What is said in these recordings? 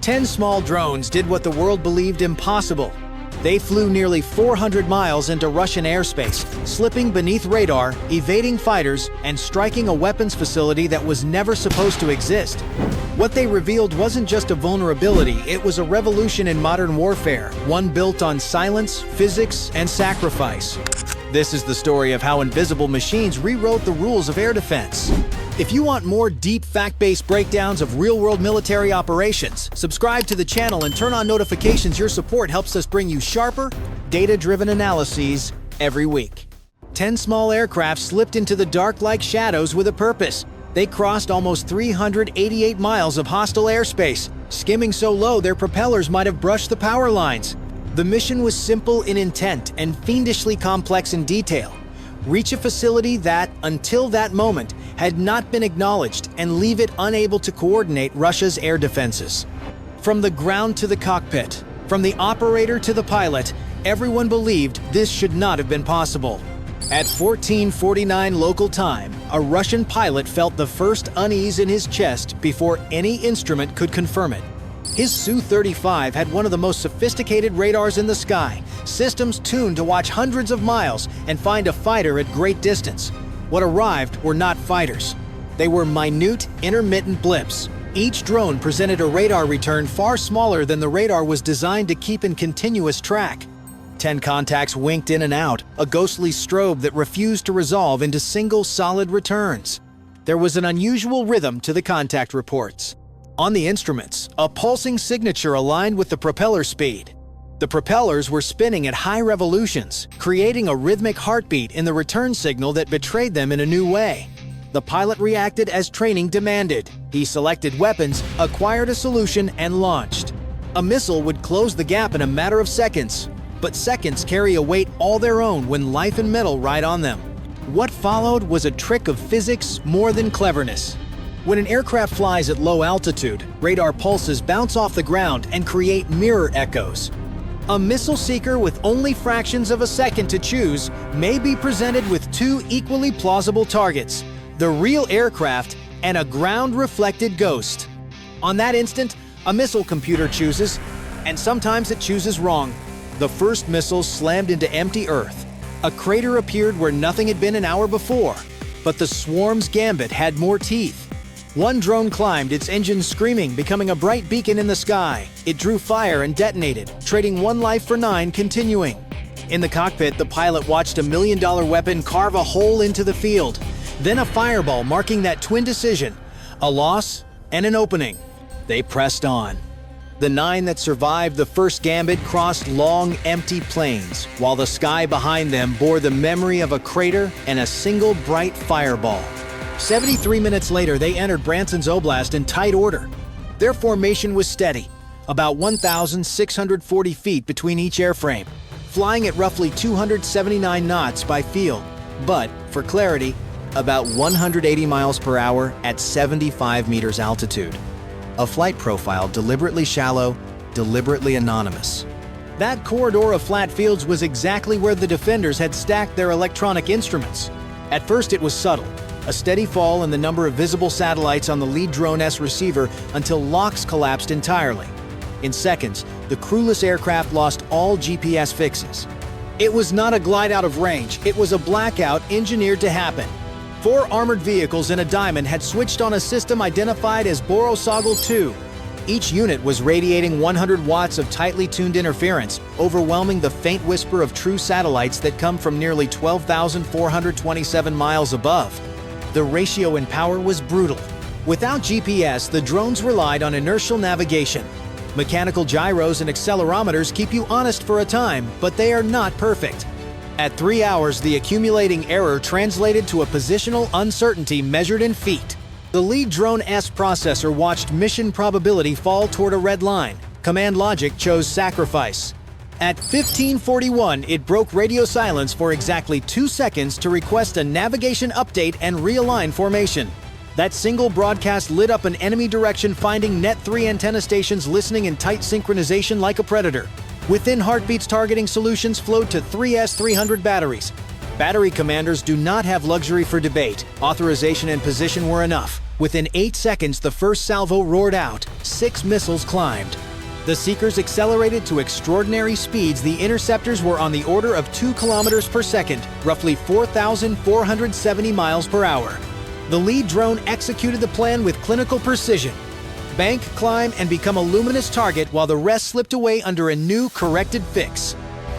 10 small drones did what the world believed impossible. They flew nearly 400 miles into Russian airspace, slipping beneath radar, evading fighters, and striking a weapons facility that was never supposed to exist. What they revealed wasn't just a vulnerability, it was a revolution in modern warfare, one built on silence, physics, and sacrifice. This is the story of how invisible machines rewrote the rules of air defense. If you want more deep fact-based breakdowns of real-world military operations, subscribe to the channel and turn on notifications. Your support helps us bring you sharper, data-driven analyses every week. 10 small aircraft slipped into the dark like shadows with a purpose. They crossed almost 388 miles of hostile airspace, skimming so low their propellers might have brushed the power lines. The mission was simple in intent and fiendishly complex in detail. Reach a facility that, until that moment, had not been acknowledged and leave it unable to coordinate Russia's air defenses. From the ground to the cockpit, from the operator to the pilot, everyone believed this should not have been possible. At 14:49 local time, a Russian pilot felt the first unease in his chest before any instrument could confirm it. His Su-35 had one of the most sophisticated radars in the sky, systems tuned to watch hundreds of miles and find a fighter at great distance. What arrived were not fighters. They were minute, intermittent blips. Each drone presented a radar return far smaller than the radar was designed to keep in continuous track. 10 contacts winked in and out, a ghostly strobe that refused to resolve into single solid returns. There was an unusual rhythm to the contact reports. On the instruments, a pulsing signature aligned with the propeller speed. The propellers were spinning at high revolutions, creating a rhythmic heartbeat in the return signal that betrayed them in a new way. The pilot reacted as training demanded. He selected weapons, acquired a solution, and launched. A missile would close the gap in a matter of seconds, but seconds carry a weight all their own when life and metal ride on them. What followed was a trick of physics more than cleverness. When an aircraft flies at low altitude, radar pulses bounce off the ground and create mirror echoes. A missile seeker with only fractions of a second to choose may be presented with two equally plausible targets: the real aircraft and a ground-reflected ghost. On that instant, a missile computer chooses, and sometimes it chooses wrong. The first missile slammed into empty Earth. A crater appeared where nothing had been an hour before, but the swarm's gambit had more teeth. One drone climbed, its engine screaming, becoming a bright beacon in the sky. It drew fire and detonated, trading one life for 9, continuing. In the cockpit, the pilot watched a $1 million weapon carve a hole into the field. Then a fireball marking that twin decision, a loss and an opening. They pressed on. The 9 that survived the first gambit crossed long, empty plains, while the sky behind them bore the memory of a crater and a single bright fireball. 73 minutes later, they entered Branson's Oblast in tight order. Their formation was steady, about 1,640 feet between each airframe, flying at roughly 279 knots by feel, but, for clarity, about 180 miles per hour at 75 meters altitude. A flight profile deliberately shallow, deliberately anonymous. That corridor of flat fields was exactly where the defenders had stacked their electronic instruments. At first it was subtle, a steady fall in the number of visible satellites on the lead drone's receiver until locks collapsed entirely. In seconds, the crewless aircraft lost all GPS fixes. It was not a glide out of range, it was a blackout engineered to happen. 4 armored vehicles in a diamond had switched on a system identified as Borosogel 2. Each unit was radiating 100 watts of tightly tuned interference, overwhelming the faint whisper of true satellites that come from nearly 12,427 miles above. The ratio in power was brutal. Without GPS, the drones relied on inertial navigation. Mechanical gyros and accelerometers keep you honest for a time, but they are not perfect. At 3 hours, the accumulating error translated to a positional uncertainty measured in feet. The lead drone's processor watched mission probability fall toward a red line. Command logic chose sacrifice. At 15:41, it broke radio silence for exactly 2 seconds to request a navigation update and realign formation. That single broadcast lit up an enemy direction, finding Net 3 antenna stations listening in tight synchronization like a predator. Within Heartbeat's targeting solutions flowed to 3S-300 batteries. Battery commanders do not have luxury for debate. Authorization and position were enough. Within 8 seconds, the first salvo roared out. 6 missiles climbed. The seekers accelerated to extraordinary speeds. The interceptors were on the order of 2 kilometers per second, roughly 4,470 miles per hour. The lead drone executed the plan with clinical precision. Bank, climb, and become a luminous target while the rest slipped away under a new corrected fix.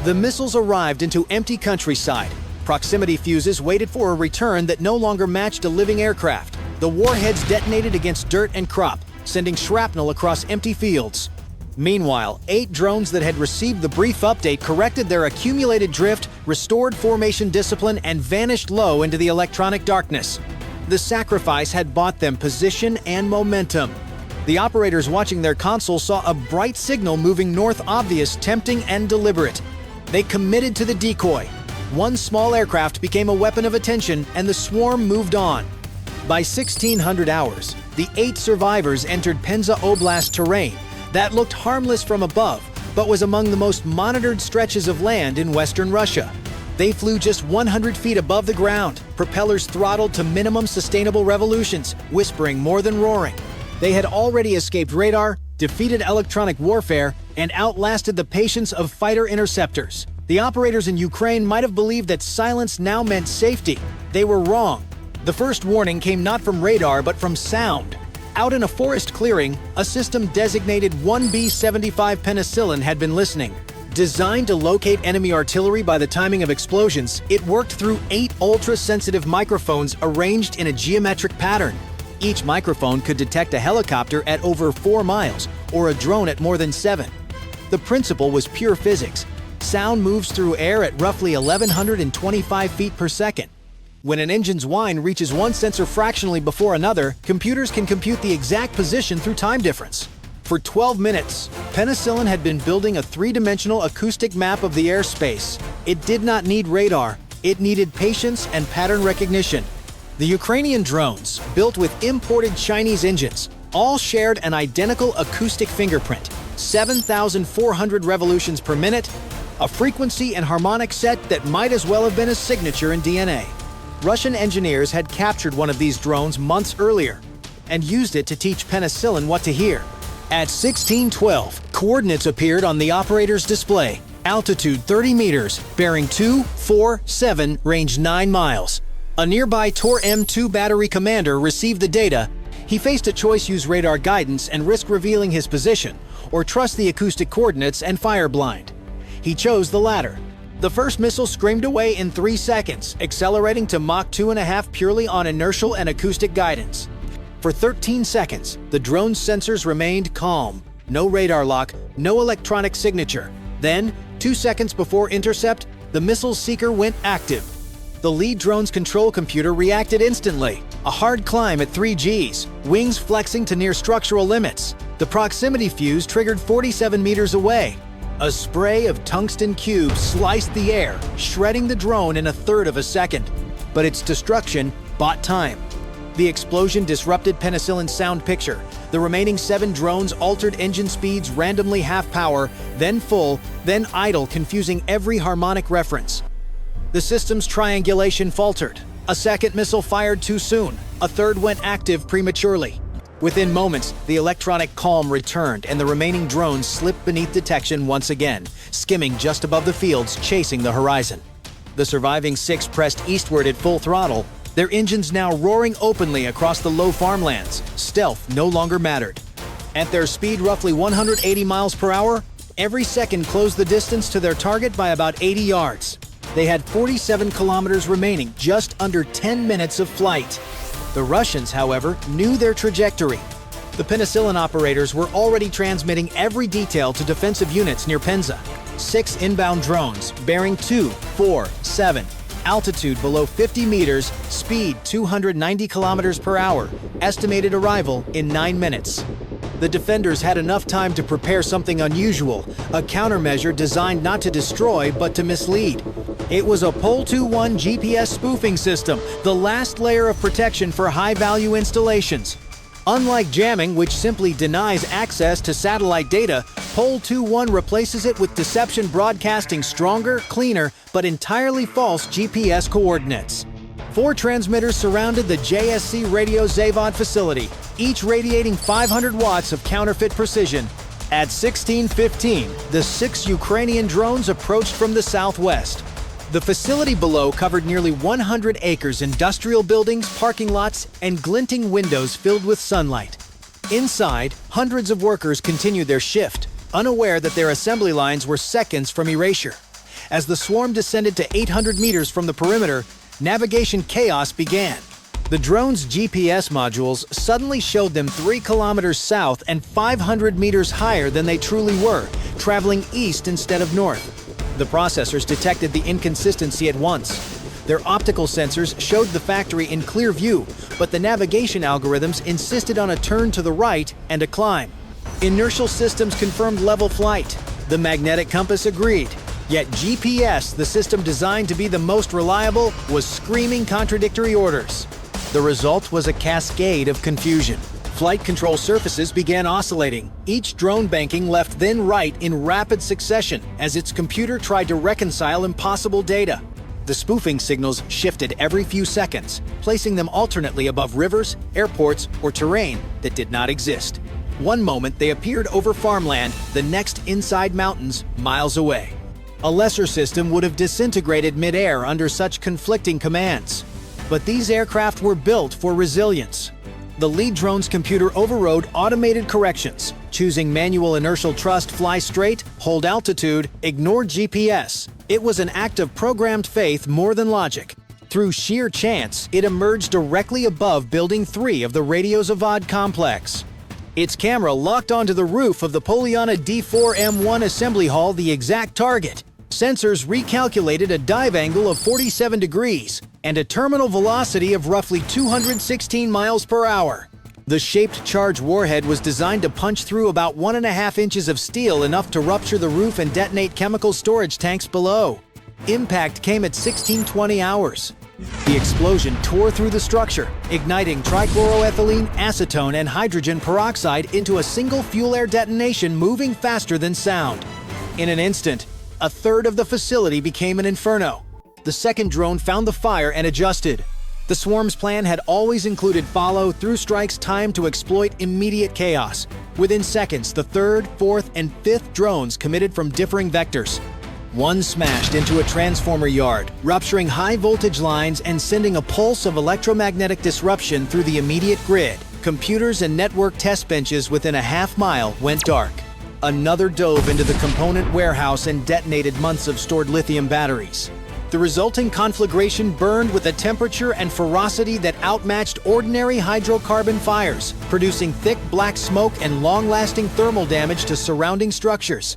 The missiles arrived into empty countryside. Proximity fuses waited for a return that no longer matched a living aircraft. The warheads detonated against dirt and crop, sending shrapnel across empty fields. Meanwhile, 8 drones that had received the brief update corrected their accumulated drift, restored formation discipline, and vanished low into the electronic darkness. The sacrifice had bought them position and momentum. The operators watching their console saw a bright signal moving north, obvious, tempting, and deliberate. They committed to the decoy. One small aircraft became a weapon of attention, and the swarm moved on. By 1600 hours, the 8 survivors entered Penza Oblast terrain that looked harmless from above, but was among the most monitored stretches of land in western Russia. They flew just 100 feet above the ground, propellers throttled to minimum sustainable revolutions, whispering more than roaring. They had already escaped radar, defeated electronic warfare, and outlasted the patience of fighter interceptors. The operators in Ukraine might have believed that silence now meant safety. They were wrong. The first warning came not from radar, but from sound. Out in a forest clearing, a system designated 1B75 penicillin had been listening. Designed to locate enemy artillery by the timing of explosions, it worked through 8 ultra-sensitive microphones arranged in a geometric pattern. Each microphone could detect a helicopter at over 4 miles, or a drone at more than 7. The principle was pure physics. Sound moves through air at roughly 1,125 feet per second. When an engine's whine reaches one sensor fractionally before another, computers can compute the exact position through time difference. For 12 minutes, penicillin had been building a 3-dimensional acoustic map of the airspace. It did not need radar. It needed patience and pattern recognition. The Ukrainian drones, built with imported Chinese engines, all shared an identical acoustic fingerprint, 7,400 revolutions per minute, a frequency and harmonic set that might as well have been a signature in DNA. Russian engineers had captured one of these drones months earlier and used it to teach penicillin what to hear. At 1612, coordinates appeared on the operator's display. Altitude 30 meters, bearing 247, range 9 miles. A nearby Tor M2 battery commander received the data. He faced a choice: use radar guidance and risk revealing his position, or trust the acoustic coordinates and fire blind. He chose the latter. The first missile screamed away in 3 seconds, accelerating to Mach 2.5 purely on inertial and acoustic guidance. For 13 seconds, the drone's sensors remained calm. No radar lock, no electronic signature. Then, 2 seconds before intercept, the missile's seeker went active. The lead drone's control computer reacted instantly. A hard climb at 3 Gs, wings flexing to near structural limits. The proximity fuse triggered 47 meters away. A spray of tungsten cubes sliced the air, shredding the drone in 1/3 of a second. But its destruction bought time. The explosion disrupted penicillin's sound picture. The remaining 7 drones altered engine speeds randomly half power, then full, then idle, confusing every harmonic reference. The system's triangulation faltered. A second missile fired too soon. A third went active prematurely. Within moments, the electronic calm returned and the remaining drones slipped beneath detection once again, skimming just above the fields, chasing the horizon. The surviving 6 pressed eastward at full throttle, their engines now roaring openly across the low farmlands. Stealth no longer mattered. At their speed, roughly 180 miles per hour, every second closed the distance to their target by about 80 yards. They had 47 kilometers remaining, just under 10 minutes of flight. The Russians, however, knew their trajectory. The penicillin operators were already transmitting every detail to defensive units near Penza. 6 inbound drones, bearing 247, altitude below 50 meters, speed 290 kilometers per hour, estimated arrival in 9 minutes. The defenders had enough time to prepare something unusual, a countermeasure designed not to destroy but to mislead. It was a Pol-21 GPS spoofing system, the last layer of protection for high-value installations. Unlike jamming, which simply denies access to satellite data, Pol 2-1 replaces it with deception broadcasting stronger, cleaner, but entirely false GPS coordinates. 4 transmitters surrounded the JSC Radiozavod facility, each radiating 500 watts of counterfeit precision. At 16:15, the 6 Ukrainian drones approached from the southwest. The facility below covered nearly 100 acres, industrial buildings, parking lots, and glinting windows filled with sunlight. Inside, hundreds of workers continued their shift, unaware that their assembly lines were seconds from erasure. As the swarm descended to 800 meters from the perimeter, navigation chaos began. The drone's GPS modules suddenly showed them 3 kilometers south and 500 meters higher than they truly were, traveling east instead of north. The processors detected the inconsistency at once. Their optical sensors showed the factory in clear view, but the navigation algorithms insisted on a turn to the right and a climb. Inertial systems confirmed level flight. The magnetic compass agreed. Yet GPS, the system designed to be the most reliable, was screaming contradictory orders. The result was a cascade of confusion. Flight control surfaces began oscillating, each drone banking left then right in rapid succession as its computer tried to reconcile impossible data. The spoofing signals shifted every few seconds, placing them alternately above rivers, airports, or terrain that did not exist. One moment they appeared over farmland, the next inside mountains, miles away. A lesser system would have disintegrated mid-air under such conflicting commands. But these aircraft were built for resilience. The lead drone's computer overrode automated corrections, choosing manual inertial thrust, fly straight, hold altitude, ignore GPS. It was an act of programmed faith more than logic. Through sheer chance, it emerged directly above Building 3 of the Radiozavod complex. Its camera locked onto the roof of the Poliana D4M1 assembly hall, the exact target. Sensors recalculated a dive angle of 47 degrees and a terminal velocity of roughly 216 miles per hour. The shaped charge warhead was designed to punch through about 1.5 inches of steel, enough to rupture the roof and detonate chemical storage tanks below. Impact came at 1620 hours. The explosion tore through the structure, igniting trichloroethylene, acetone, and hydrogen peroxide into a single fuel-air detonation moving faster than sound. In an instant, a third of the facility became an inferno. The second drone found the fire and adjusted. The swarm's plan had always included follow-through strikes timed to exploit immediate chaos. Within seconds, the third, fourth, and fifth drones committed from differing vectors. One smashed into a transformer yard, rupturing high-voltage lines and sending a pulse of electromagnetic disruption through the immediate grid. Computers and network test benches within a half-mile went dark. Another dove into the component warehouse and detonated months of stored lithium batteries. The resulting conflagration burned with a temperature and ferocity that outmatched ordinary hydrocarbon fires, producing thick black smoke and long-lasting thermal damage to surrounding structures.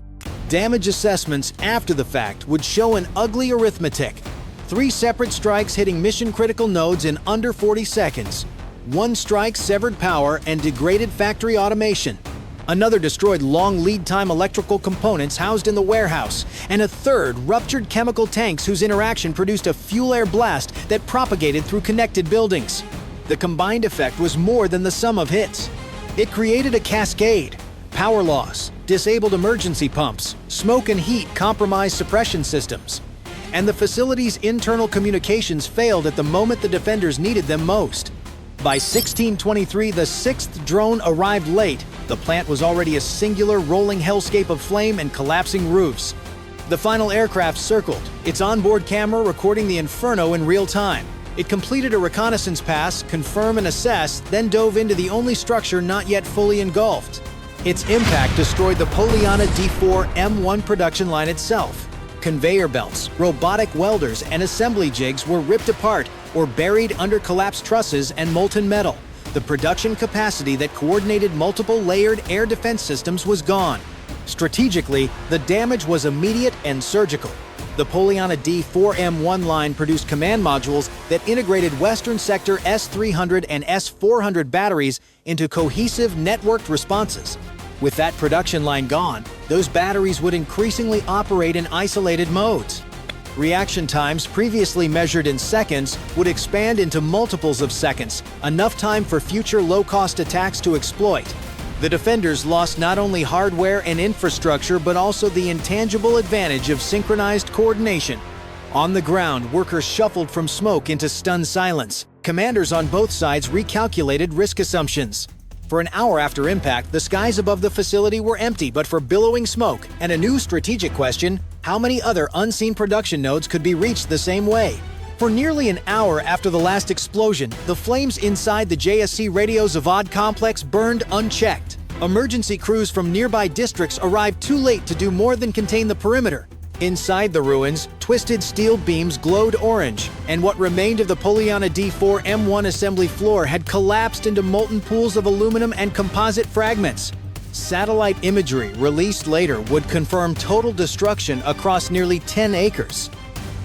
Damage assessments after the fact would show an ugly arithmetic. 3 separate strikes hitting mission-critical nodes in under 40 seconds. 1 strike severed power and degraded factory automation. Another destroyed long lead-time electrical components housed in the warehouse, and a third ruptured chemical tanks whose interaction produced a fuel-air blast that propagated through connected buildings. The combined effect was more than the sum of hits. It created a cascade. Power loss, disabled emergency pumps, smoke and heat compromised suppression systems. And the facility's internal communications failed at the moment the defenders needed them most. By 1623, the 6th drone arrived late. The plant was already a singular rolling hellscape of flame and collapsing roofs. The final aircraft circled, its onboard camera recording the inferno in real time. It completed a reconnaissance pass, confirm and assess, then dove into the only structure not yet fully engulfed. Its impact destroyed the Poliana D4M1 production line itself. Conveyor belts, robotic welders, and assembly jigs were ripped apart or buried under collapsed trusses and molten metal. The production capacity that coordinated multiple layered air defense systems was gone. Strategically, the damage was immediate and surgical. The Poliana D4M1 line produced command modules that integrated Western Sector S300 and S400 batteries into cohesive networked responses. With that production line gone, those batteries would increasingly operate in isolated modes. Reaction times previously measured in seconds would expand into multiples of seconds, enough time for future low-cost attacks to exploit. The defenders lost not only hardware and infrastructure but also the intangible advantage of synchronized coordination. On the ground, workers shuffled from smoke into stunned silence. Commanders on both sides recalculated risk assumptions. For an hour after impact, the skies above the facility were empty but for billowing smoke, and a new strategic question: how many other unseen production nodes could be reached the same way? For nearly an hour after the last explosion, the flames inside the JSC Radiozavod complex burned unchecked. Emergency crews from nearby districts arrived too late to do more than contain the perimeter. Inside the ruins, twisted steel beams glowed orange, and what remained of the Poliana D4M1 assembly floor had collapsed into molten pools of aluminum and composite fragments. Satellite imagery released later would confirm total destruction across nearly 10 acres.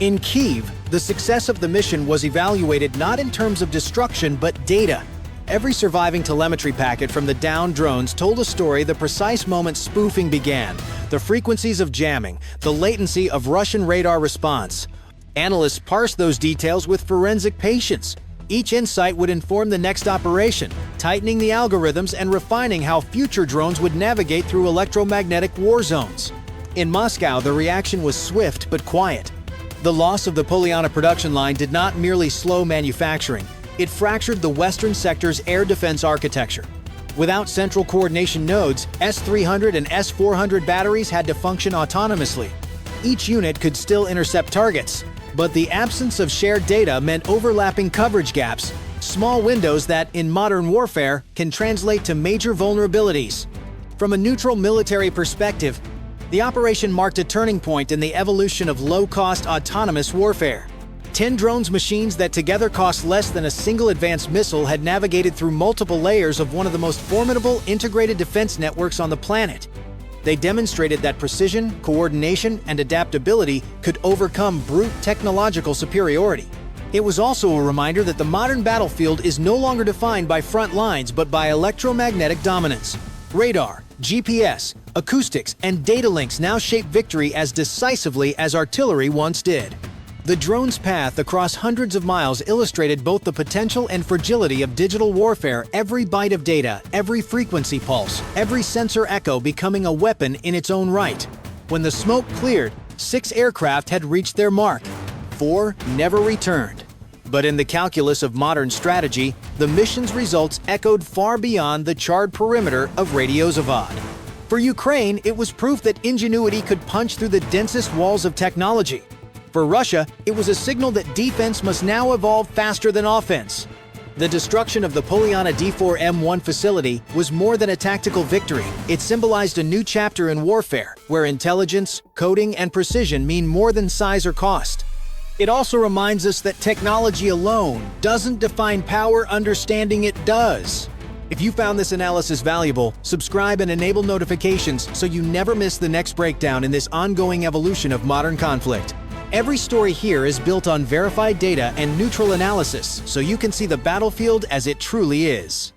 In Kyiv, the success of the mission was evaluated not in terms of destruction but data. Every surviving telemetry packet from the downed drones told a story the precise moment spoofing began, the frequencies of jamming, the latency of Russian radar response. Analysts parsed those details with forensic patience. Each insight would inform the next operation, tightening the algorithms and refining how future drones would navigate through electromagnetic war zones. In Moscow, the reaction was swift but quiet. The loss of the Poliana production line did not merely slow manufacturing. It fractured the Western sector's air defense architecture. Without central coordination nodes, S-300 and S-400 batteries had to function autonomously. Each unit could still intercept targets, but the absence of shared data meant overlapping coverage gaps, small windows that, in modern warfare, can translate to major vulnerabilities. From a neutral military perspective, the operation marked a turning point in the evolution of low-cost autonomous warfare. 10 drones machines that together cost less than a single advanced missile had navigated through multiple layers of one of the most formidable integrated defense networks on the planet. They demonstrated that precision, coordination, and adaptability could overcome brute technological superiority. It was also a reminder that the modern battlefield is no longer defined by front lines but by electromagnetic dominance. Radar, GPS, acoustics, and data links now shape victory as decisively as artillery once did. The drone's path across hundreds of miles illustrated both the potential and fragility of digital warfare, every byte of data, every frequency pulse, every sensor echo becoming a weapon in its own right. When the smoke cleared, 6 aircraft had reached their mark. 4 never returned. But in the calculus of modern strategy, the mission's results echoed far beyond the charred perimeter of Radiozavod. For Ukraine, it was proof that ingenuity could punch through the densest walls of technology. For Russia, it was a signal that defense must now evolve faster than offense. The destruction of the Poliana D4M1 facility was more than a tactical victory. It symbolized a new chapter in warfare, where intelligence, coding, and precision mean more than size or cost. It also reminds us that technology alone doesn't define power, understanding it does. If you found this analysis valuable, subscribe and enable notifications so you never miss the next breakdown in this ongoing evolution of modern conflict. Every story here is built on verified data and neutral analysis, so you can see the battlefield as it truly is.